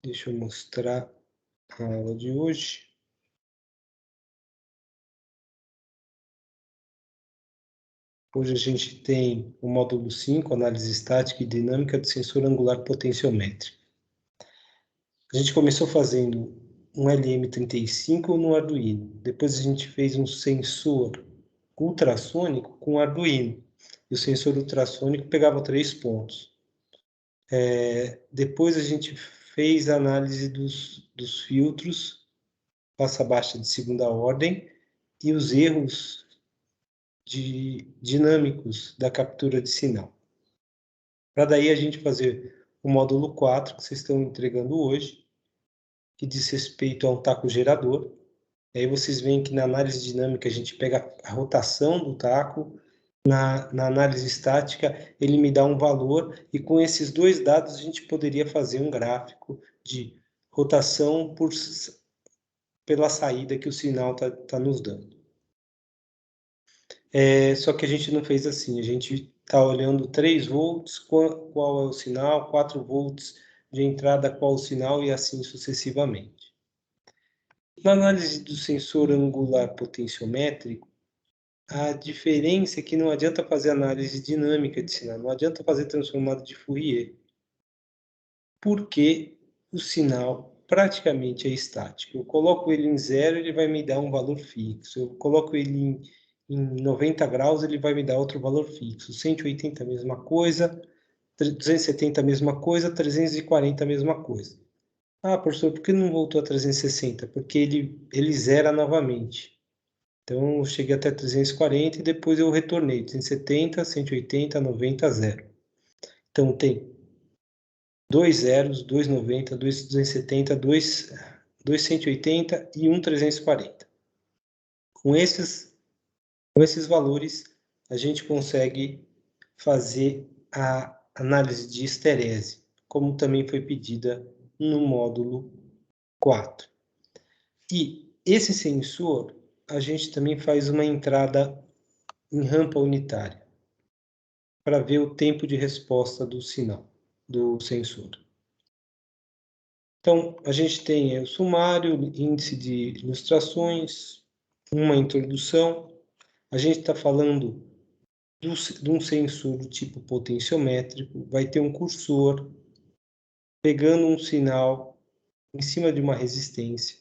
Deixa eu mostrar a aula de hoje. Hoje a gente tem o módulo 5, análise estática e dinâmica do sensor angular potenciométrico. A gente começou fazendo um LM35 no Arduino. Depois a gente fez um sensor ultrassônico com Arduino. E o sensor ultrassônico pegava 3 pontos. Depois a gente fez a análise dos filtros, passa baixa de segunda ordem, e os erros dinâmicos da captura de sinal. Para daí a gente fazer o módulo 4, que vocês estão entregando hoje, que diz respeito a um taco gerador. Aí vocês veem que na análise dinâmica a gente pega a rotação do taco, na análise estática ele me dá um valor, e com esses dois dados a gente poderia fazer um gráfico de rotação pela saída que o sinal tá nos dando. Só que a gente não fez assim, a gente está olhando 3 volts, qual é o sinal, 4 volts de entrada, qual o sinal, e assim sucessivamente. Na análise do sensor angular potenciométrico, a diferença é que não adianta fazer análise dinâmica de sinal, não adianta fazer transformada de Fourier, porque o sinal praticamente é estático. Eu coloco ele em 0, ele vai me dar um valor fixo. Eu coloco ele em 90 graus, ele vai me dar outro valor fixo. 180 a mesma coisa, 270 a mesma coisa, 340 a mesma coisa. Ah, professor, por que não voltou a 360? Porque ele zera novamente. Então, eu cheguei até 340 e depois eu retornei. 270, 180, 90, 0. Então, tem 2 zeros, 290, 270, 280 e 340. Com esses valores, a gente consegue fazer a análise de esterese, como também foi pedida no módulo 4. E esse sensor, a gente também faz uma entrada em rampa unitária, para ver o tempo de resposta do sinal, do sensor. Então, a gente tem o sumário, índice de ilustrações, uma introdução. A gente está falando de um sensor do tipo potenciométrico, vai ter um cursor pegando um sinal em cima de uma resistência.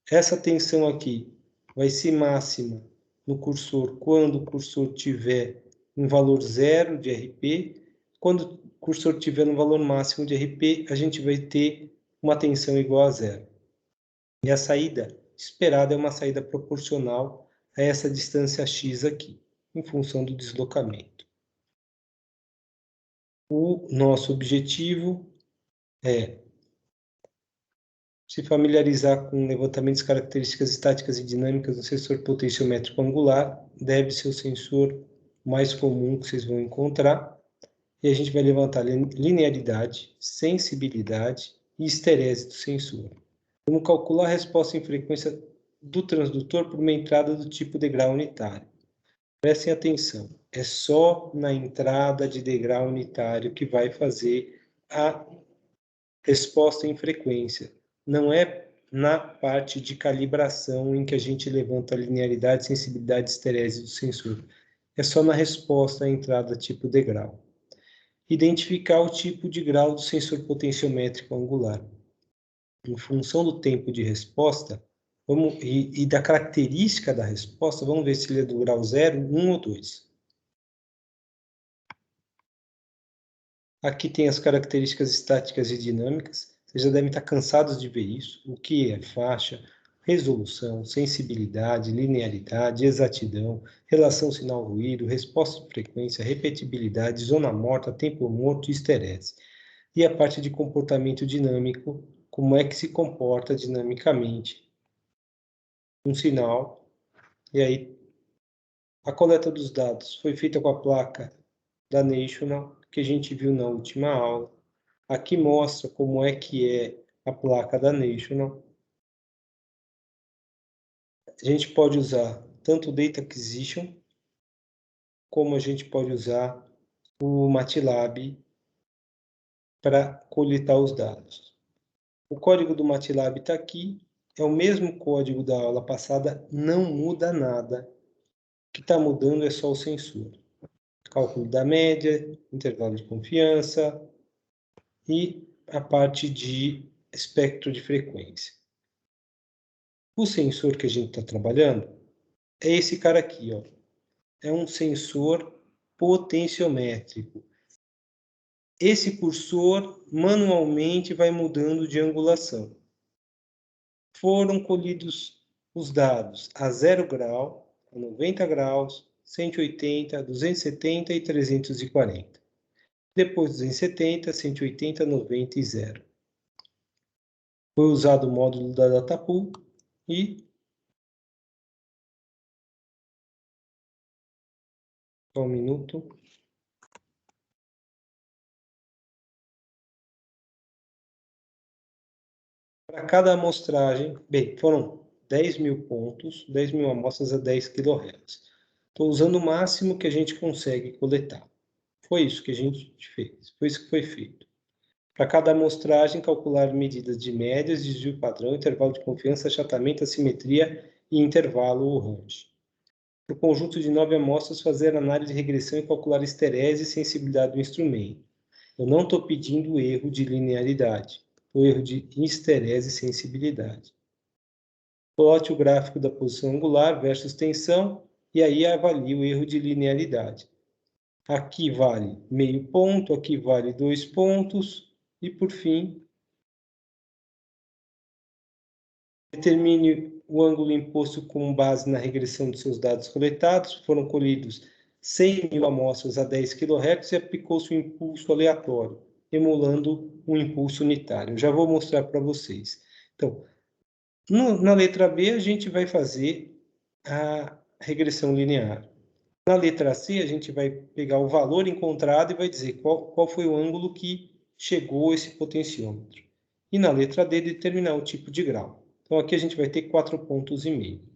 Essa tensão aqui vai ser máxima no cursor quando o cursor tiver um valor 0 de RP. Quando o cursor tiver um valor máximo de RP, a gente vai ter uma tensão igual a 0. E a saída esperada é uma saída proporcional a essa distância x aqui, em função do deslocamento. O nosso objetivo é se familiarizar com o levantamento de características estáticas e dinâmicas do sensor potenciométrico angular. Deve ser o sensor mais comum que vocês vão encontrar. E a gente vai levantar linearidade, sensibilidade e esterese do sensor. Vamos calcular a resposta em frequência do transdutor por uma entrada do tipo degrau unitário. Prestem atenção, é só na entrada de degrau unitário que vai fazer a resposta em frequência. Não é na parte de calibração em que a gente levanta a linearidade, sensibilidade e esterese do sensor. É só na resposta à entrada tipo degrau. Identificar o tipo de grau do sensor potenciométrico angular. Em função do tempo de resposta, e da característica da resposta, vamos ver se ele é do grau 0, 1 ou 2. Aqui tem as características estáticas e dinâmicas. Vocês já devem estar cansados de ver isso. O que é faixa, resolução, sensibilidade, linearidade, exatidão, relação sinal-ruído, resposta de frequência, repetibilidade, zona morta, tempo morto e esterese. E a parte de comportamento dinâmico, como é que se comporta dinamicamente um sinal. E aí, a coleta dos dados foi feita com a placa da National, que a gente viu na última aula. Aqui mostra como é que é a placa da National. A gente pode usar tanto o Data Acquisition, como a gente pode usar o MATLAB para coletar os dados. O código do MATLAB está aqui, é o mesmo código da aula passada, não muda nada. O que está mudando é só o sensor. Cálculo da média, intervalo de confiança e a parte de espectro de frequência. O sensor que a gente está trabalhando é esse cara aqui, ó. É um sensor potenciométrico. Esse cursor manualmente vai mudando de angulação. Foram colhidos os dados a 0 grau, a 90 graus, 180, 270 e 340. Depois 270, 180, 90 e 0. Foi usado o módulo da Datapool e... Só um minuto. Para cada amostragem, bem, foram 10 mil pontos, 10 mil amostras a 10 kHz. Estou usando o máximo que a gente consegue coletar. Foi isso que a gente fez, foi isso que foi feito. Para cada amostragem, calcular medidas de médias, desvio padrão, intervalo de confiança, achatamento, assimetria e intervalo ou range. Para o conjunto de 9 amostras, fazer análise de regressão e calcular esterese e sensibilidade do instrumento. Eu não estou pedindo erro de linearidade, o erro de esterese e sensibilidade. Plote o gráfico da posição angular versus tensão e aí avalie o erro de linearidade. Aqui vale meio ponto, aqui vale 2 pontos e, por fim, determine o ângulo imposto com base na regressão de seus dados coletados. Foram colhidos 100 mil amostras a 10 kHz e aplicou-se um impulso aleatório, emulando um impulso unitário. Eu já vou mostrar para vocês. Então, na letra B, a gente vai fazer a regressão linear. Na letra C, a gente vai pegar o valor encontrado e vai dizer qual foi o ângulo que chegou esse potenciômetro. E na letra D, determinar o tipo de grau. Então, aqui a gente vai ter 4 pontos e meio.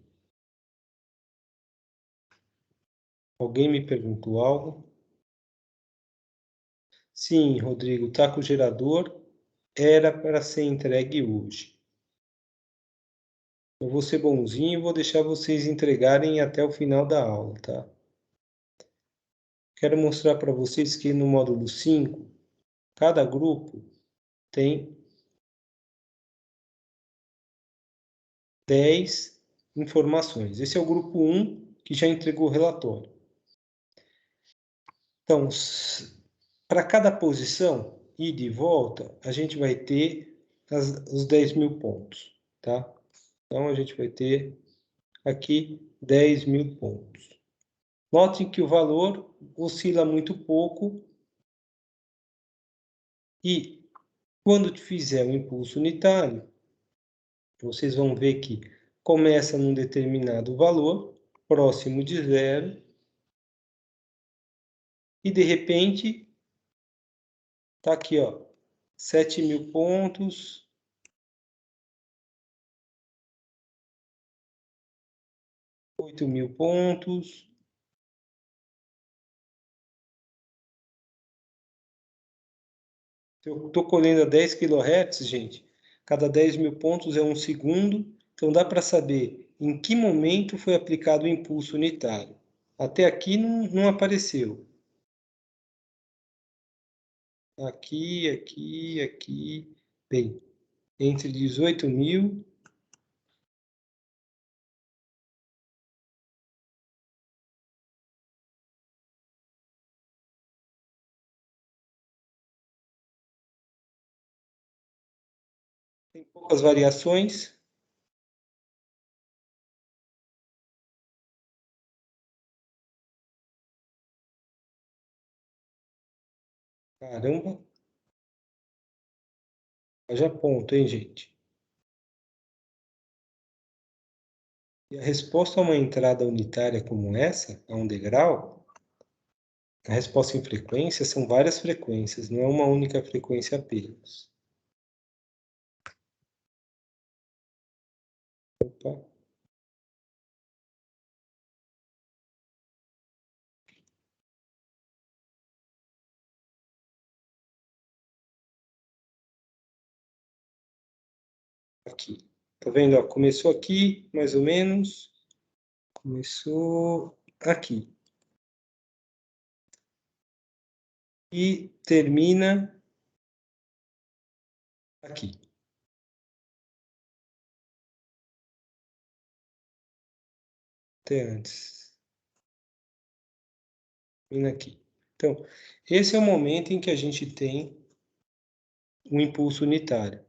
Alguém me perguntou algo? Sim, Rodrigo, o taco gerador era para ser entregue hoje. Eu vou ser bonzinho e vou deixar vocês entregarem até o final da aula, tá? Quero mostrar para vocês que no módulo 5, cada grupo tem 10 informações. Esse é o grupo 1, que já entregou o relatório. Então, para cada posição, ida e volta, a gente vai ter os 10 mil pontos, tá? Então, a gente vai ter aqui 10 mil pontos. Notem que o valor oscila muito pouco e, quando fizer o impulso unitário, vocês vão ver que começa num determinado valor, próximo de zero, e de repente, está aqui, ó, 7 mil pontos, 8 mil pontos. Eu estou colhendo a 10 kHz, gente. Cada 10 mil pontos é 1 segundo. Então, dá para saber em que momento foi aplicado o impulso unitário. Até aqui não apareceu. Aqui, aqui, aqui. Bem, entre 18 mil. Tem poucas variações. Caramba. Haja ponto, hein, gente? E a resposta a uma entrada unitária como essa, a um degrau, a resposta em frequência são várias frequências, não é uma única frequência apenas. Opa. Aqui. Tá vendo? Ó, começou aqui, mais ou menos. Começou aqui. E termina aqui. Até antes. Termina aqui. Então, esse é o momento em que a gente tem um impulso unitário.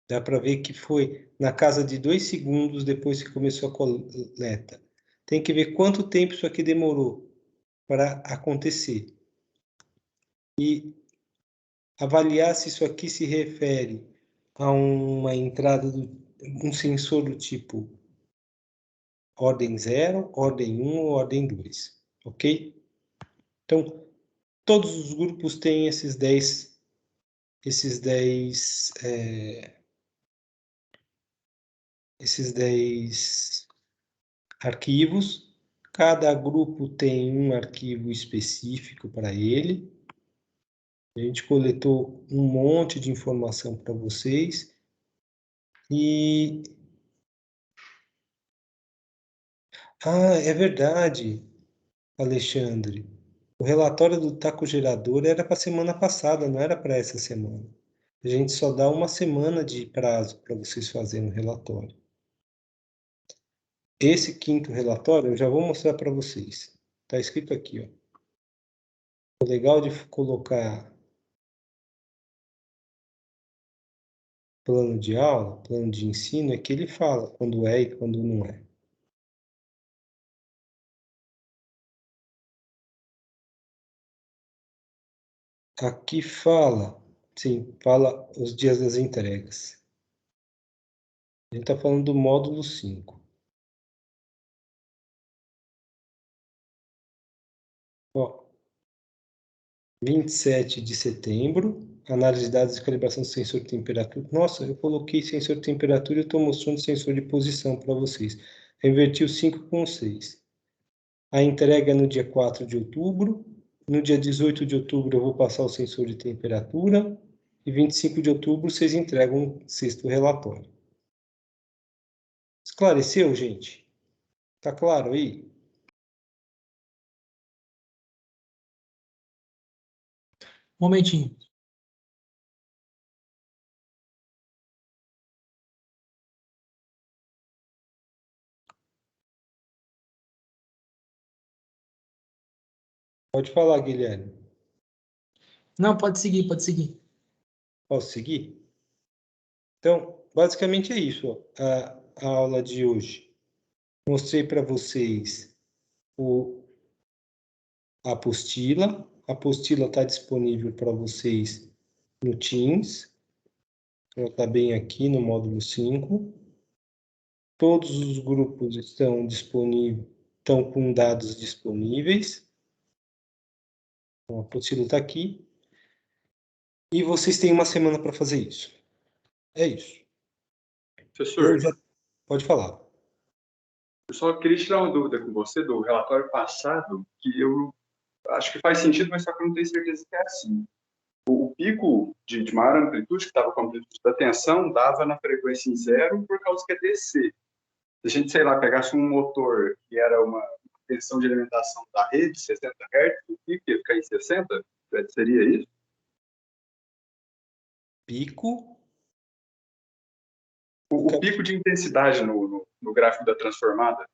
Dá para ver que foi na casa de 2 segundos depois que começou a coleta. Tem que ver quanto tempo isso aqui demorou para acontecer. E avaliar se isso aqui se refere a uma entrada um sensor do tipo ordem 0, ordem 1 ou ordem 2. Ok? Então, todos os grupos têm esses 10 arquivos. Cada grupo tem um arquivo específico para ele. A gente coletou um monte de informação para vocês. E... Ah, é verdade, Alexandre. O relatório do taco gerador era para a semana passada, não era para essa semana. A gente só dá uma semana de prazo para vocês fazerem o relatório. Esse quinto relatório eu já vou mostrar para vocês. Está escrito aqui, ó. O legal de colocar plano de aula, plano de ensino, é que ele fala quando é e quando não é. Aqui fala, sim, fala os dias das entregas. A gente está falando do módulo 5. Ó, 27 de setembro, análise de dados e calibração do sensor de temperatura. Nossa, eu coloquei sensor de temperatura e estou mostrando sensor de posição para vocês. Eu inverti o 5 com o 6. A entrega é no dia 4 de outubro. No dia 18 de outubro eu vou passar o sensor de temperatura. E 25 de outubro vocês entregam o sexto relatório. Esclareceu, gente? Tá claro aí? Um momentinho. Pode falar, Guilherme. Não, pode seguir, pode seguir. Posso seguir? Então, basicamente é isso, ó, a aula de hoje. Mostrei para vocês a apostila. A apostila está disponível para vocês no Teams. Ela está bem aqui no módulo 5. Todos os grupos estão disponíveis, estão com dados disponíveis. Então, a apostila está aqui. E vocês têm uma semana para fazer isso. É isso. Professor, Pode falar. eu só queria tirar uma dúvida com você do relatório passado, que eu acho que faz sentido, mas só que eu não tenho certeza que é assim. O pico de maior amplitude, que estava com a amplitude da tensão, dava na frequência em 0 por causa que é DC. Se a gente, sei lá, pegasse um motor que era uma tensão de alimentação da rede, 60 Hz, o pico ia ficar em 60? Seria isso? Pico. O pico de intensidade no gráfico da transformada.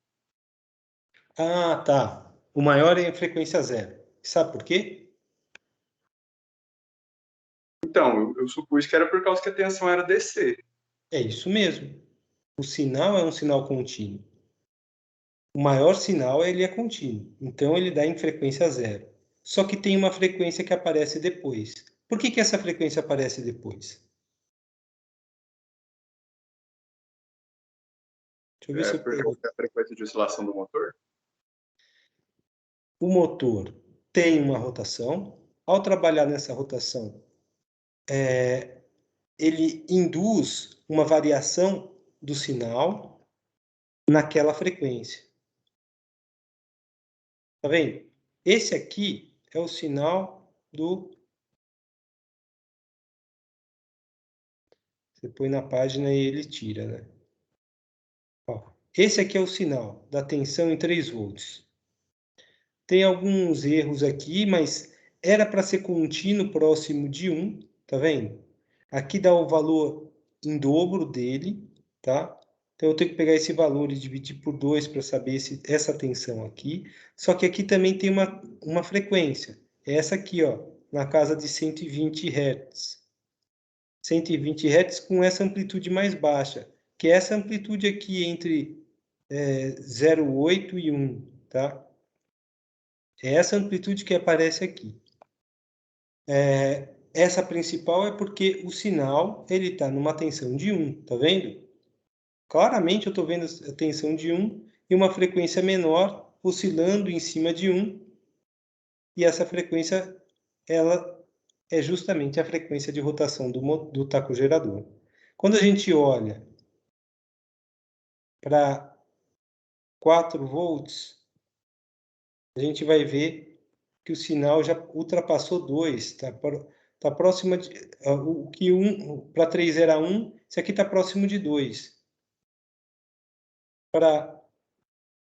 Ah, tá. O maior é a frequência 0. Sabe por quê? Então, eu supus que era por causa que a tensão era DC. É isso mesmo. O sinal é um sinal contínuo. O maior sinal ele é contínuo. Então ele dá em frequência 0. Só que tem uma frequência que aparece depois. Por que essa frequência aparece depois? Deixa eu ver se eu Por pego. causa da frequência de oscilação do motor. O motor tem uma rotação. Ao trabalhar nessa rotação, ele induz uma variação do sinal naquela frequência. Tá vendo? Esse aqui é o sinal do... Você põe na página e ele tira, né? Ó, esse aqui é o sinal da tensão em 3 volts. Tem alguns erros aqui, mas era para ser contínuo próximo de 1, tá vendo? Aqui dá o valor em dobro dele, tá? Então, eu tenho que pegar esse valor e dividir por 2 para saber essa tensão aqui. Só que aqui também tem uma frequência. É essa aqui, ó, na casa de 120 Hz. 120 Hz com essa amplitude mais baixa, que é essa amplitude aqui entre 0,8 e 1, tá? É essa amplitude que aparece aqui. Essa principal é porque o sinal ele está numa tensão de 1, tá vendo? Claramente eu estou vendo a tensão de 1 e uma frequência menor oscilando em cima de 1. E essa frequência, ela é justamente a frequência de rotação do tacogerador. Quando a gente olha para 4 volts, a gente vai ver que o sinal já ultrapassou 2, tá próximo de o que 1 para 3 era 1, esse aqui está próximo de 2. Para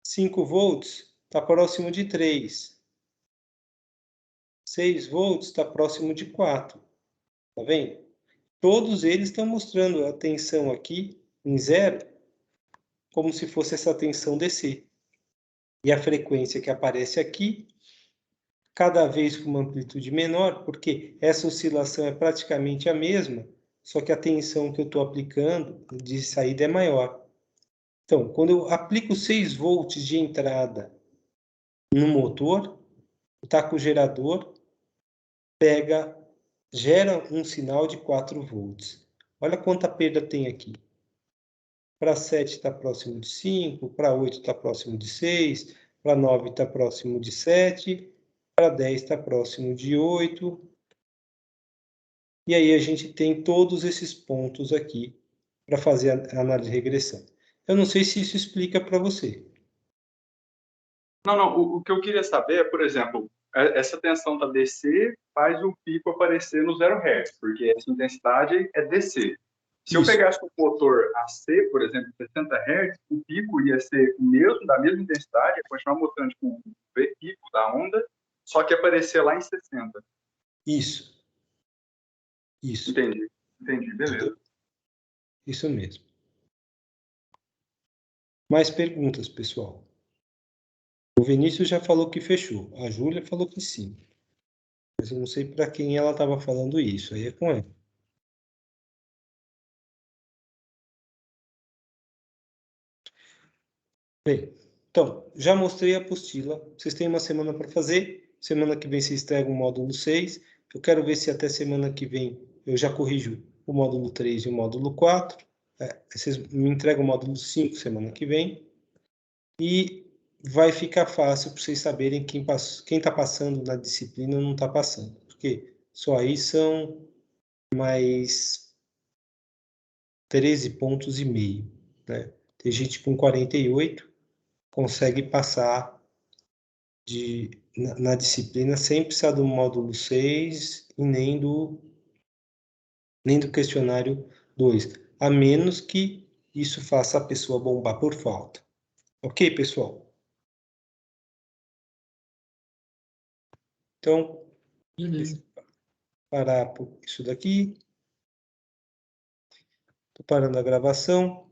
5 volts, está próximo de 3. 6 volts está próximo de 4. Tá vendo? Todos eles estão mostrando a tensão aqui em 0, como se fosse essa tensão DC. E a frequência que aparece aqui, cada vez com uma amplitude menor, porque essa oscilação é praticamente a mesma, só que a tensão que eu estou aplicando de saída é maior. Então, quando eu aplico 6 volts de entrada no motor, o tacogerador gera um sinal de 4 volts. Olha quanta perda tem aqui. Para 7 está próximo de 5, para 8 está próximo de 6, para 9 está próximo de 7, para 10 está próximo de 8. E aí a gente tem todos esses pontos aqui para fazer a análise de regressão. Eu não sei se isso explica para você. Não. O que eu queria saber é, por exemplo, essa tensão da DC faz o pico aparecer no 0 Hz, porque essa intensidade é DC. Se eu Isso. pegasse um motor AC, por exemplo, 60 Hz, o pico ia ser o mesmo, da mesma intensidade, ia continuar mostrando tipo, o pico da onda, só que aparecer lá em 60. Isso. Entendi, beleza. Entendeu? Isso mesmo. Mais perguntas, pessoal? O Vinícius já falou que fechou. A Júlia falou que sim. Mas eu não sei para quem ela estava falando isso. Aí é com ela. Bem, então, já mostrei a apostila. Vocês têm uma semana para fazer. Semana que vem vocês entregam o módulo 6. Eu quero ver se até semana que vem eu já corrijo o módulo 3 e o módulo 4. Vocês me entregam o módulo 5 semana que vem. E vai ficar fácil para vocês saberem quem está passando na disciplina ou não está passando. Porque só aí são mais 13 pontos e meio. Né? Tem gente com 48 consegue passar na disciplina sem precisar do módulo 6 e nem do questionário 2, a menos que isso faça a pessoa bombar por falta. Ok, pessoal? Então, Beleza. parar por isso daqui. Estou parando a gravação.